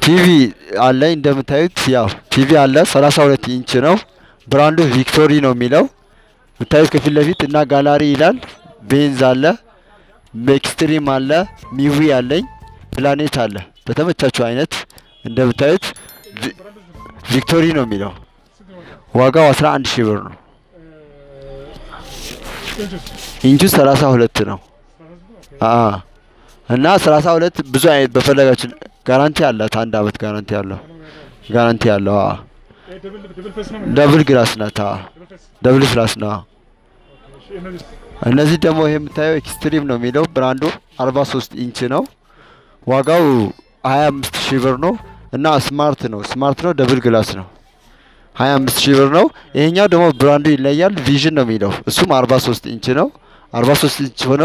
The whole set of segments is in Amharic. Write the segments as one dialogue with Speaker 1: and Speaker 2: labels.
Speaker 1: ቲቪ አለ እንደምታዩት ያው ቲቪ አለ 32 ኢንች ነው ብራንዱ ቪክቶሪ ነው የሚለው ምታዩት ከፊት ለፊት እና ጋላሪ ይላል ቤንዝ አለ ኤክስትሪም አለ ሚዊ አለኝ ፕላኔት አለ በተመቻቹ አይነት እንደምታዩት ቪክቶሪ ነው የሚለው ዋጋው 11000 ብር ነው ኢንቹ 32 ነው እና 32 ብዙ አይነት በፈለጋችሁ ጋራንቲ አላት አንድ አመት ጋራንቲ አለው ደብል ግላስ ናታ ደብል ግላስ ነው እነዚህ ደግሞ ይሄ የምታየው ኤክስትሪም ነው የሚለው ብራንዱ 43 ኢንች ነው ዋጋው 25000 ብር ነው እና ስማርት ነው ደብል ግላስ ነው 25000 ብር ነው ይሄኛው ደግሞ ብራንዱ ይለያል ቪዥን ነው የሚለው እሱም 43 ኢንች ነው 43 ኢንች ሆኖ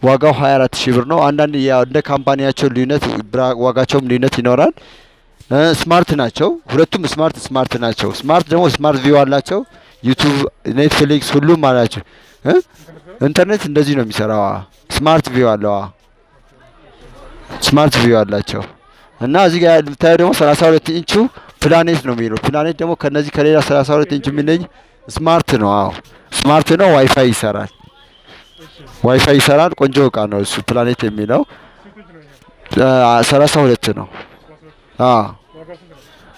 Speaker 1: ዋጋው 24000 ብር ነው አንዳንድ እንደ ካምፓኒያቸው ልዩነት ዋጋቸውም ልዩነት ይኖራል ስማርት ናቸው ሁለቱም ስማርት ናቸው ስማርት ደግሞ ስማርት ቪው አላቸው ዩቲዩብ ኔትፍሊክስ ሁሉም አላቸው ኢንተርኔት እንደዚህ ነው የሚሰራው ስማርት ቪው አላቸው እና እዚህ ጋር ታዩ ደግሞ 32 ኢንቹ ፕላኔት ነው የሚለው ፕላኔት ደግሞ ከነዚህ ከሌላ 32 ኢንች የሚለይ ስማርት ነው ዋይፋይ ይሰራል ቆንጆ እቃ ነው እሱ ፕላኔት የሚለው 32 ነው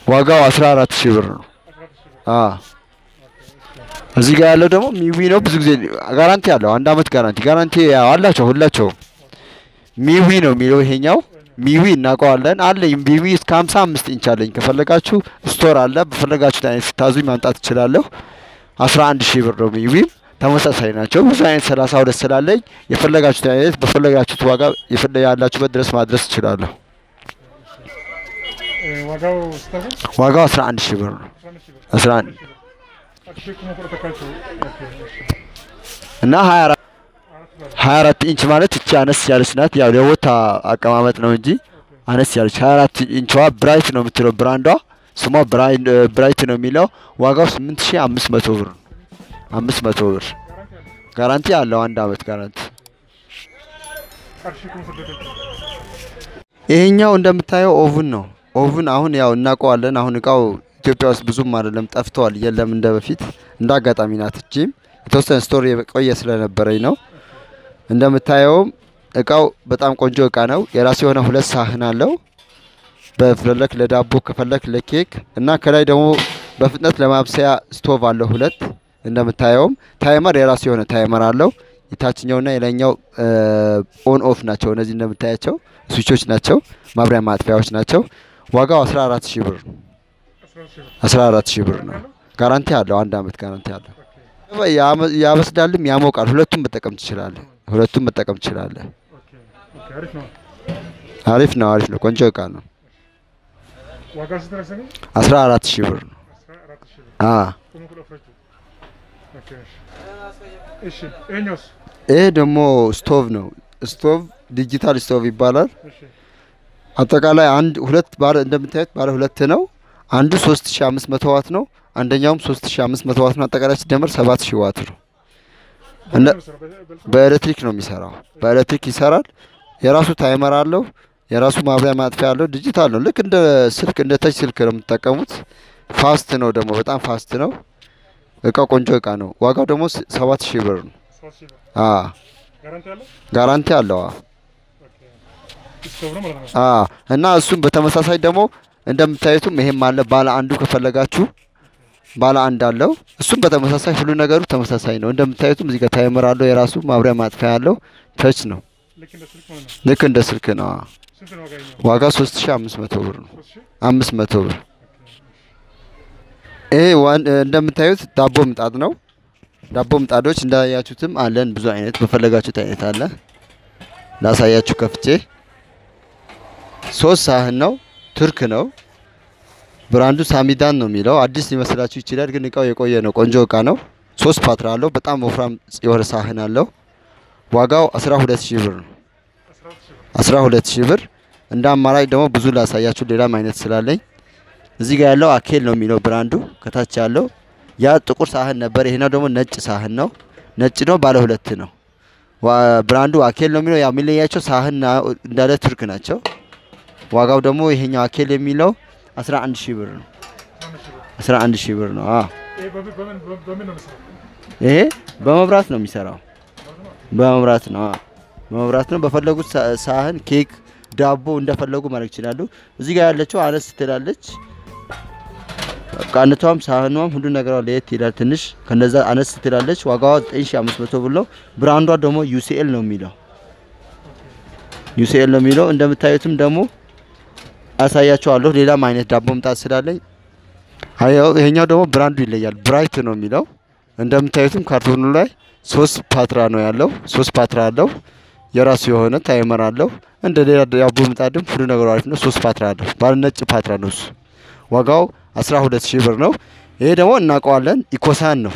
Speaker 1: ዋጋው 14000 ብር ነው እዚህ ጋር ያለው ደግሞ ሚዊ ነው ብዙ ጊዜ ጋራንቲ አለው አንድ አመት ጋራንቲ አላቸው ሁላቸው ሚዊ ነው የሚለው ይሄኛው ሚዊ እናቀዋለን አለኝ ሚዊ እስከ 55 ኢንች አለኝ ከፈለጋችሁ ስቶር አለ በፈለጋችሁ አይነት ታዙኝ ማምጣት ይችላል 11000 ብር ነው ሚዊ ተመሳሳይ ናቸው ብዙ አይነት 32 ስላለኝ የፈለጋችሁት አይነት በፈለጋችሁት ዋጋ ያላችሁበት ድረስ ማድረስ ይችላል ዋጋው 11000 ብር ነው 11 እና 24 ኢንች ማለት እቺ አነስ ያለች ናት ያው ለቦታ አቀማመጥ ነው እንጂ አነስ ያለች 24 ኢንችዋ ብራይት ነው የምትለው ብራንዷ ስሟ ብራይት ነው የሚለው ዋጋው 8500 ብር 500 ብር ጋራንቲ አለው አንድ አመት ጋራንቲ ይሄኛው እንደምታየው ኦቭን አሁን ያው እናቀዋለን አሁን እቃው ኢትዮጵያ ውስጥ ብዙም አይደለም ጠፍቷል የለም እንደበፊት እንዳጋጣሚ ናት እቺም የተወሰነ ስቶሪ የቆየ ስለነበረኝ ነው እንደምታየው እቃው በጣም ቆንጆ እቃ ነው የራሱ የሆነ ሁለት ሳህን አለው በፍለክ ለዳቦ ከፈለክ ለኬክ እና ከላይ ደግሞ በፍጥነት ለማብሰያ ስቶቭ አለው ሁለት እንደምታየው ታይመር የራሱ የሆነ ታይመር አለው የታችኛውና የላይኛው ኦን ኦፍ ናቸው እነዚህ እንደምታያቸው ስዊቾች ናቸው ማብሪያ ማጥፊያዎች ናቸው ዋጋው 14000 ብር 14000 ብር ነው ጋራንቲ አለው አንድ አመት ጋራንቲ አለው ያበስዳልም ያሞቃል ሁለቱም መጠቀም ትችላለህ አሪፍ ነው ቆንጆ እቃ ነው ዋጋው 14000 ብር ነው እሺ ይሄ ደግሞ ስቶቭ ዲጂታል ስቶቭ ይባላል አጠቃላይ ሁለት ባለ እንደምታዩት ባለ ሁለት ነው አንዱ 3500 ዋት ነው አንደኛውም 3500 ዋት ነው አጠቃላይ ሲደመር 7000 ዋት ነው በኤሌክትሪክ ነው የሚሰራው በኤሌክትሪክ ይሰራል የራሱ ታይመር አለው የራሱ ማብሪያ ማጥፊያ አለው ዲጂታል ነው ልክ እንደ ተች ስልክ ነው የምትጠቀሙት ፋስት ነው ደግሞ በጣም ፋስት ነው እቃው ቆንጆ እቃ ነው ዋጋው ደግሞ 7000 ብር ነው ጋራንቲ አለው እና እሱም በተመሳሳይ ደግሞ እንደምታዩትም ይሄም አለ ባለ አንዱ ከፈለጋችሁ ባለ አንድ አለው እሱም በተመሳሳይ ሁሉ ነገሩ ተመሳሳይ ነው እንደምታዩትም እዚህ ጋር ታይመር አለው የራሱ ማብሪያ ማጥፊያ አለው ተች ነው ልክ እንደ ስልክ ነው ዋጋው 3500 ብር ነው 500 ብር እንደምታዩት ዳቦ ምጣድ ነው ዳቦ ምጣዶች እንዳያችሁትም አለን ብዙ አይነት በፈለጋችሁት አይነት አለ ላሳያችሁ ከፍቼ 3 ሳህን ነው ቱርክ ነው ብራንዱ ሳሚዳን ነው የሚለው አዲስ ሊመስላችሁ ይችላል ግን እቃው የቆየ ነው ቆንጆ እቃ ነው 3 ፓትራ አለው በጣም ወፍራም የሆነ ሳህን አለው ዋጋው 12000 ብር ነው 12000 ብር እንደ አማራጭ ደግሞ ብዙ ላሳያችሁ ሌላም አይነት ስላለኝ እዚህ ጋር ያለው አኬል ነው የሚለው ብራንዱ ከታች ያለው ያ ጥቁር ሳህን ነበር ይሄኛው ደግሞ ነጭ ሳህን ነው ነጭ ነው ባለ ሁለት ነው ብራንዱ አኬል ነው የሚለው ያው የሚለያቸው ሳህን እንዳለ ቱርክ ናቸው ዋጋው ደግሞ ይሄኛው አኬል የሚለው 11000 ብር ነው 11000 ብር ነው ይሄ በመብራት ነው የሚሰራው በመብራት ነው በፈለጉት ሳህን ኬክ ዳቦ እንደፈለጉ ማድረግ ይችላሉ እዚህ ጋር ያለችው አነስ ትላለች ቃነቷም ሳህኗም ሁሉ ነገሯ ለየት ይላል ትንሽ ከነዛ አነስ ትላለች ዋጋዋ 9500 ብር ነው ብራንዷ ደግሞ UCL ነው የሚለው እንደምታዩትም ደግሞ አሳያችኋለሁ ሌላም አይነት ዳቦ ምጣድ ስላለኝ አየው ይሄኛው ደግሞ ብራንዱ ይለያል ብራይት ነው የሚለው እንደምታዩትም ካርቶኑ ላይ 3 ፓትራ ነው ያለው 3 ፓትራ አለው የራሱ የሆነ ታይመር አለው እንደ ሌላ ዳቦ ምጣድም ሁሉ ነገሩ አሪፍ ነው 3 ፓትራ አለው ባለ ነጭ ፓትራ ነው ዋጋው 12000 ብር ነው ይሄ ደግሞ እናቀዋለን ኢኮሳን ነው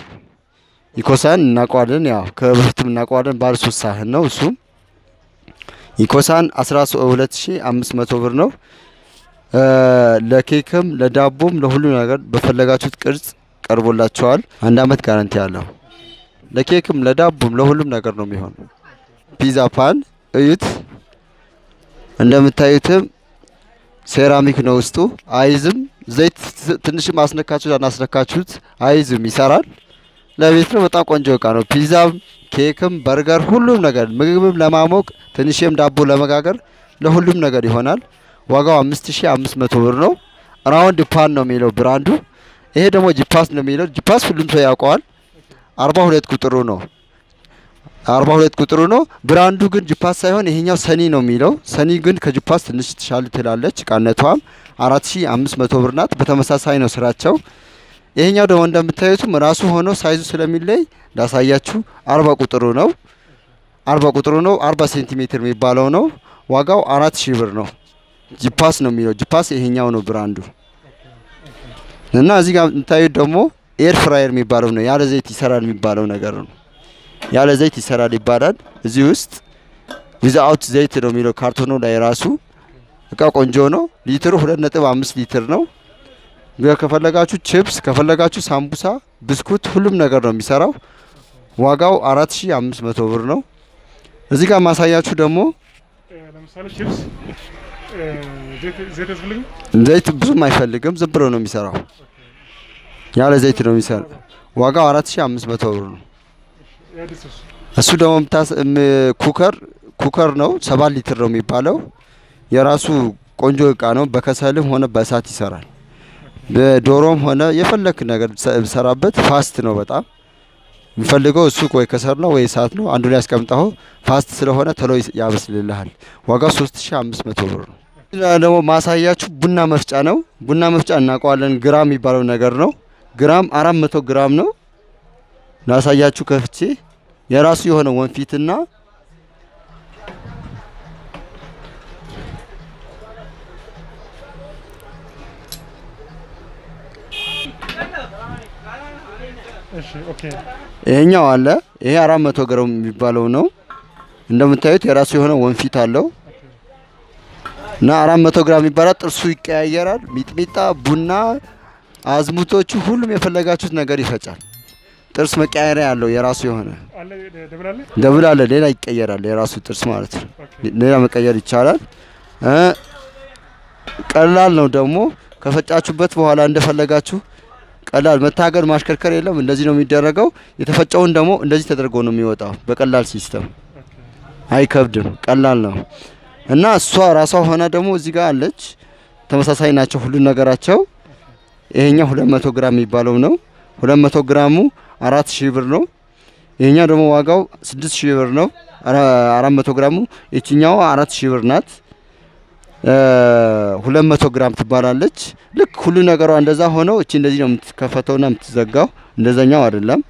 Speaker 1: ኢኮሳን እናቀዋለን ያው ከበፊትም እናቀዋለን ባለ 3 ሳህን ነው እሱ ኢኮሳን 12500 ብር ነው ለኬክም ለዳቦም ለሁሉ ነገር በፈለጋችሁት ቅርጽ ቀርቦላችኋል አንድ አመት ጋራንቲ አለው ለኬክም ለዳቦም ለሁሉም ነገር ነው የሚሆነው ፒዛ ፓን እዩት እንደምታዩትም ሴራሚክ ነው ውስጡ አይዝም ዘይት ትንሽ ማስነካችሁት አይዝም ይሰራል ለቤት ነው በጣም ቆንጆ እቃ ነው ፒዛም ኬክም በርገር ሁሉም ነገር ምግብም ለማሞቅ ትንሽም ዳቦ ለመጋገር ለሁሉም ነገር ይሆናል ዋጋው 5500 ብር ነው ራውንድ ፓን ነው የሚለው ብራንዱ ይሄ ደግሞ ጂፓስ ነው የሚለው ጂፓስ ሁሉም ሰው ያውቀዋል 42 ቁጥሩ ነው ብራንዱ ግን ጂፓስ ሳይሆን ይሄኛው ሰኒ ነው የሚለው ሰኒ ግን ከጂፓስ ትንሽ ተሻለ ትላለች ቃነቷም 4500 ብር ናት በተመሳሳይ ነው ስራቸው ይሄኛው ደግሞ እንደምታዩትም ራሱ ሆኖ ሳይዙ ስለሚለይ ዳሳያችሁ 40 ቁጥሩ ነው 40 ሴንቲሜትር የሚባለው ነው ዋጋው 4000 ብር ነው ጂፓስ ነው የሚለው ጂፓስ ይሄኛው ነው ብራንዱ እና እዚህ ጋር እንታዩት ደግሞ ኤር ፍራየር የሚባለው ነው ያለ ዘይት ይሰራል የሚባለው ነገር ነው ያለ ዘይት ይሰራል ይባላል እዚህ ውስጥ ዊዛውት ዘይት ነው የሚለው ካርቶኑ ላይ ራሱ እቃ ቆንጆ ነው ሊትሩ 2.5 ሊትር ነው ከፈለጋችሁ ቺፕስ ከፈለጋችሁ ሳምቡሳ ብስኩት ሁሉም ነገር ነው የሚሰራው ዋጋው 4500 ብር ነው እዚህ ጋር ማሳያችሁ ደግሞ
Speaker 2: ለምሳሌ ቺፕስ
Speaker 1: ዘይት ብዙም አይፈልግም ዝም ብሎ ነው የሚሰራው ያለ ዘይት ነው የሚሰራው ዋጋው 4500 ብር ነው እሱ ደግሞ ኩከር ነው 7 ሊትር ነው የሚባለው የራሱ ቆንጆ እቃ ነው በከሰልም ሆነ በእሳት ይሰራል በዶሮም ሆነ የፈለክ ነገር ሰራበት ፋስት ነው በጣም የሚፈልገው እሱ ወይ ከሰር ነው ወይ እሳት ነው አንዱ ላይ ያስቀምጣው ፋስት ስለሆነ ተሎ ያበስልልሃል ዋጋው 3500 ብር ነው ደግሞ ማሳያችሁ ቡና መፍጫ ነው ቡና መፍጫ እናቀዋለን ግራም የሚባለው ነገር ነው ግራም 400 ግራም ነው ላሳያችሁ ከፍቼ የራሱ የሆነ ወንፊትና
Speaker 2: እሺ ኦኬ
Speaker 1: ይሄኛው አለ ይሄ 400 ግራም የሚባለው ነው እንደምታዩት የራሱ የሆነ ወንፊት አለው እና 400 ግራም ይባላል ጥርሱ ይቀያየራል ሚጥሚጣ ቡና አዝሙቶቹ ሁሉም የፈለጋችሁት ነገር ይፈጫል ጥርስ መቀያየሪያ ያለው የራሱ የሆነ ደብላለ ሌላ ይቀየራል የራሱ ጥርስ ማለት ነው ሌላ መቀየር ይቻላል ቀላል ነው ደግሞ ከፈጫችሁበት በኋላ እንደፈለጋችሁ ቀላል መታገር ማሽከርከር የለም እንደዚህ ነው የሚደረገው የተፈጨውን ደግሞ እንደዚህ ተደርጎ ነው የሚወጣው በቀላል ሲስተም አይከብድም ቀላል ነው እና እሷ ራሷ ሆና ደግሞ እዚህ ጋር አለች ተመሳሳይ ናቸው ሁሉ ነገራቸው ይሄኛው 200 ግራም የሚባለው ነው 200 ግራሙ 4000 ብር ነው ይሄኛው ደግሞ ዋጋው 6000 ብር ነው 400 ግራሙ እቺኛው 4000 ብር ናት 200 ግራም ትባላለች ልክ ሁሉ ነገሯ እንደዛ ሆኖ እቺ እንደዚህ ነው የምትከፈተውና የምትዘጋው እንደዛኛው አይደለም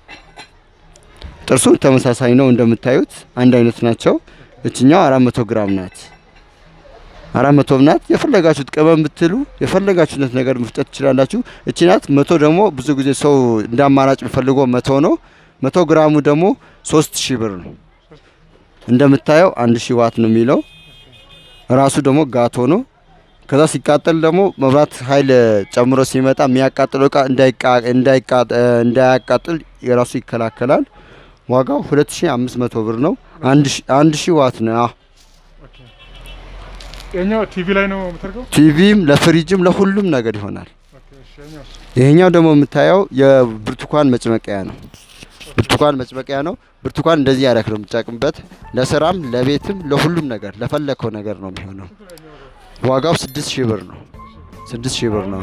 Speaker 1: ጥርሱ ተመሳሳይ ነው እንደምታዩት አንድ አይነት ናቸው እቺኛው 400 ግራም ናት 400 ናት የፈለጋችሁት ቀበም ብትሉ የፈለጋችሁት ነገር መፍጨት ትችላላችሁ እቺ ናት 100 ደግሞ ብዙ ጊዜ ሰው እንዳማራጭ ፈልጎ 100 ነው 100 ግራሙ ደግሞ 3000 ብር ነው እንደምታየው 1000 ዋት ነው የሚለው ራሱ ደግሞ ጋቶ ነው ከዛ ሲቃጠል ደግሞ መብራት ኃይል ጨምሮ ሲመጣ የሚያቃጥለው እቃ እንዳያቃጥል የራሱ ይከላከላል ዋጋው 2500 ብር ነው 1000 ዋት ነው
Speaker 2: የኛው ቲቪ ላይ ነው የምታርገው
Speaker 1: ቲቪም ለፍሪጅም ለሁሉም ነገር ይሆናል
Speaker 2: ኦኬ እሺ የኛው
Speaker 1: ይሄኛው ደግሞ የምታየው የብርቱካን መጭመቂያ ነው ብርቱካን መጭመቂያ ነው ብርቱካን እንደዚህ ያረክ ነው የምትጠቀምበት ለስራም ለቤትም ለሁሉም ነገር ለፈለከው ነገር ነው የሚሆነው ዋጋው 6000 ብር ነው 6000 ብር ነው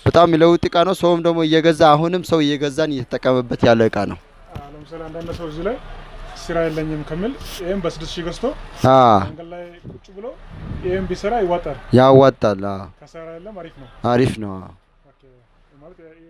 Speaker 1: በጣም ለውጥ እቃ ነው ሰውም ደግሞ እየገዛ አሁንም ሰው እየገዛን እየተጠቀመበት ያለ እቃ ነው
Speaker 2: ለምሳሌ አንዳንድ ሰው እዚህ ላይ ስራ የለኝም ከሚል ይሄን በ6000 ገዝቶ አንገል ላይ ቁጭ ብሎ ይሄን ቢሰራ ያዋጣል
Speaker 1: ያዋጣል
Speaker 2: ከሰራ የለም አሪፍ ነው
Speaker 1: አሪፍ ነው
Speaker 2: ኦኬ ማለት ይሄ